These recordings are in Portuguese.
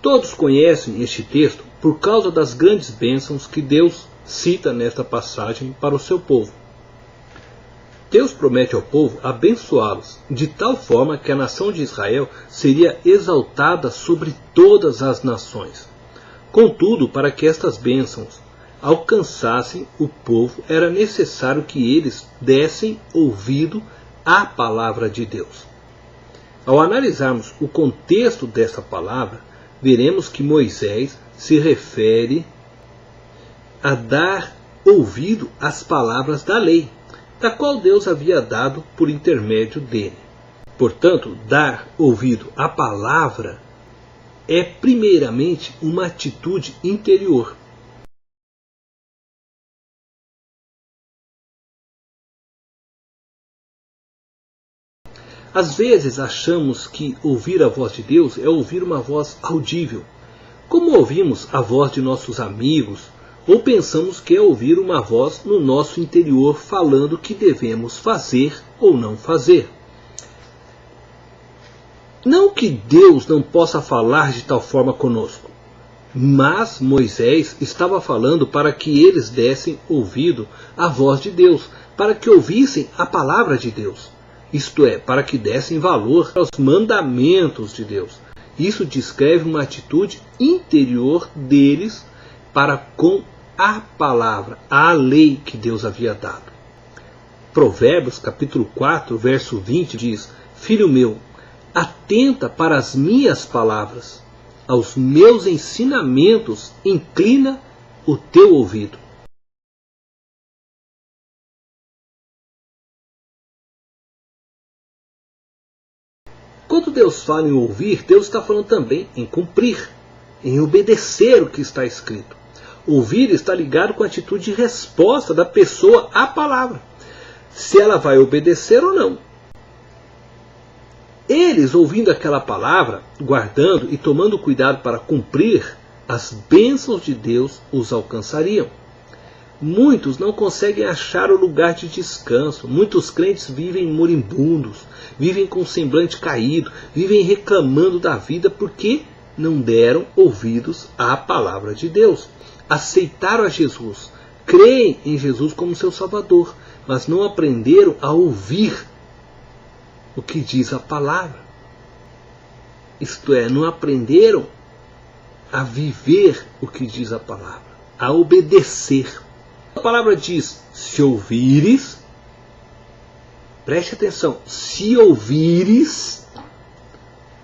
Todos conhecem este texto por causa das grandes bênçãos que Deus cita nesta passagem para o seu povo. Deus promete ao povo abençoá-los, de tal forma que a nação de Israel seria exaltada sobre todas as nações. Contudo, para que estas bênçãos alcançassem o povo, era necessário que eles dessem ouvido à palavra de Deus. Ao analisarmos o contexto desta palavra, veremos que Moisés se refere a dar ouvido às palavras da lei, da qual Deus havia dado por intermédio dele. Portanto, dar ouvido à palavra é primeiramente uma atitude interior. Às vezes achamos que ouvir a voz de Deus é ouvir uma voz audível, como ouvimos a voz de nossos amigos, ou pensamos que é ouvir uma voz no nosso interior falando o que devemos fazer ou não fazer. Não que Deus não possa falar de tal forma conosco, mas Moisés estava falando para que eles dessem ouvido à voz de Deus, para que ouvissem a palavra de Deus. Isto é, para que dessem valor aos mandamentos de Deus. Isso descreve uma atitude interior deles para com a palavra, a lei que Deus havia dado. Provérbios capítulo 4, verso 20 diz: Filho meu, atenta para as minhas palavras, aos meus ensinamentos inclina o teu ouvido. Quando Deus fala em ouvir, Deus está falando também em cumprir, em obedecer o que está escrito. Ouvir está ligado com a atitude de resposta da pessoa à palavra, se ela vai obedecer ou não. Eles, ouvindo aquela palavra, guardando e tomando cuidado para cumprir, as bênçãos de Deus os alcançariam. Muitos não conseguem achar o lugar de descanso. Muitos crentes vivem moribundos, vivem com o semblante caído, vivem reclamando da vida porque não deram ouvidos à palavra de Deus. Aceitaram a Jesus, creem em Jesus como seu Salvador, mas não aprenderam a ouvir o que diz a palavra. Isto é, não aprenderam a viver o que diz a palavra, a obedecer. A palavra diz: se ouvires, preste atenção, se ouvires,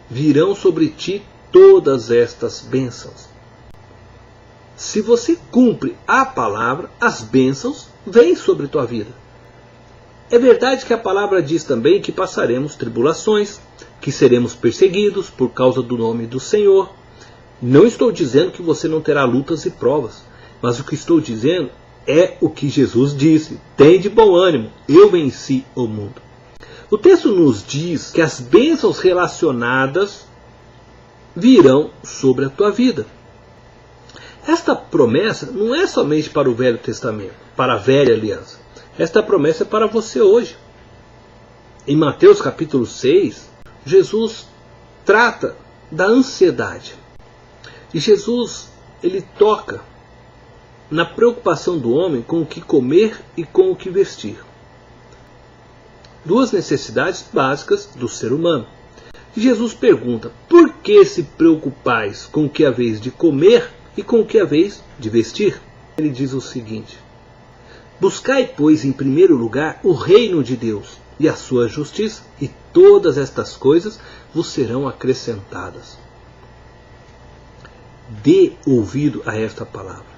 virão sobre ti todas estas bênçãos. Se você cumpre a palavra, as bênçãos vêm sobre tua vida. É verdade que a palavra diz também que passaremos tribulações, que seremos perseguidos por causa do nome do Senhor. Não estou dizendo que você não terá lutas e provas, mas o que estou dizendo é o que Jesus disse: tem de bom ânimo, eu venci o mundo. O texto nos diz que as bênçãos relacionadas virão sobre a tua vida. Esta promessa não é somente para o Velho Testamento, para a velha aliança. Esta promessa é para você hoje. Em Mateus capítulo 6, Jesus trata da ansiedade. E Jesus, ele toca na preocupação do homem com o que comer e com o que vestir. Duas necessidades básicas do ser humano. E Jesus pergunta: por que se preocupais com o que é vez de comer e com o que é vez de vestir? Ele diz o seguinte: buscai, pois, em primeiro lugar o reino de Deus e a sua justiça, e todas estas coisas vos serão acrescentadas. Dê ouvido a esta palavra.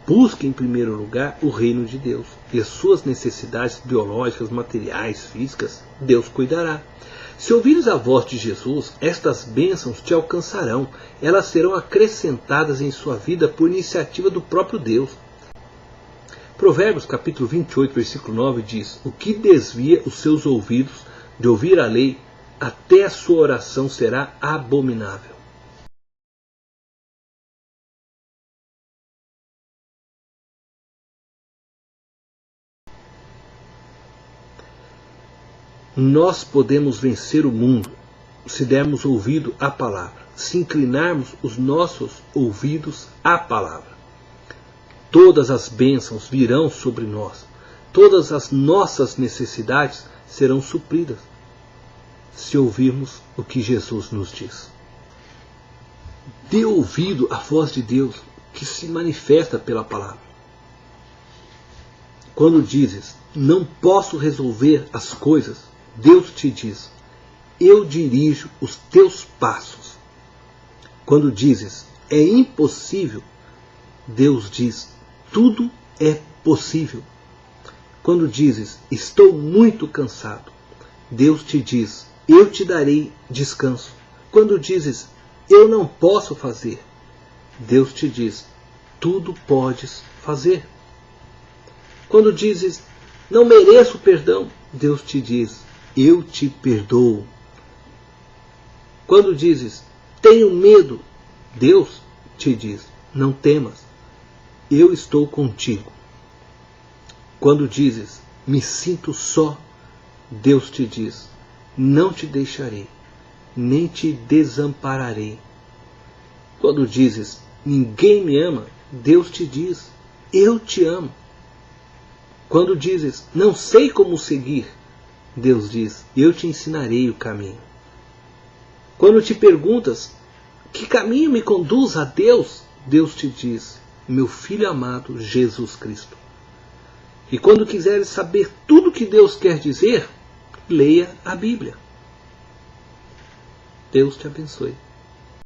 Busque em primeiro lugar o reino de Deus e as suas necessidades biológicas, materiais, físicas, Deus cuidará. Se ouvires a voz de Jesus, estas bênçãos te alcançarão. Elas serão acrescentadas em sua vida por iniciativa do próprio Deus. Provérbios capítulo 28, versículo 9 diz: o que desvia os seus ouvidos de ouvir a lei, até a sua oração será abominável. Nós podemos vencer o mundo se dermos ouvido à palavra. se inclinarmos os nossos ouvidos à palavra. Todas as bênçãos virão sobre nós. Todas as nossas necessidades serão supridas se ouvirmos o que Jesus nos diz. Dê ouvido à voz de Deus que se manifesta pela palavra. Quando dizes, não posso resolver as coisas, Deus te diz, eu dirijo os teus passos. Quando dizes, é impossível, Deus diz, tudo é possível. Quando dizes, estou muito cansado, Deus te diz, eu te darei descanso. Quando dizes, eu não posso fazer, Deus te diz, tudo podes fazer. Quando dizes, não mereço perdão, Deus te diz, eu te perdoo. Quando dizes, tenho medo, Deus te diz, não temas, eu estou contigo. Quando dizes, me sinto só, Deus te diz, não te deixarei, nem te desampararei. Quando dizes, ninguém me ama, Deus te diz, eu te amo. Quando dizes, não sei como seguir, Deus diz, eu te ensinarei o caminho. Quando te perguntas, que caminho me conduz a Deus? Deus te diz, meu Filho amado, Jesus Cristo. E quando quiseres saber tudo o que Deus quer dizer, leia a Bíblia. Deus te abençoe.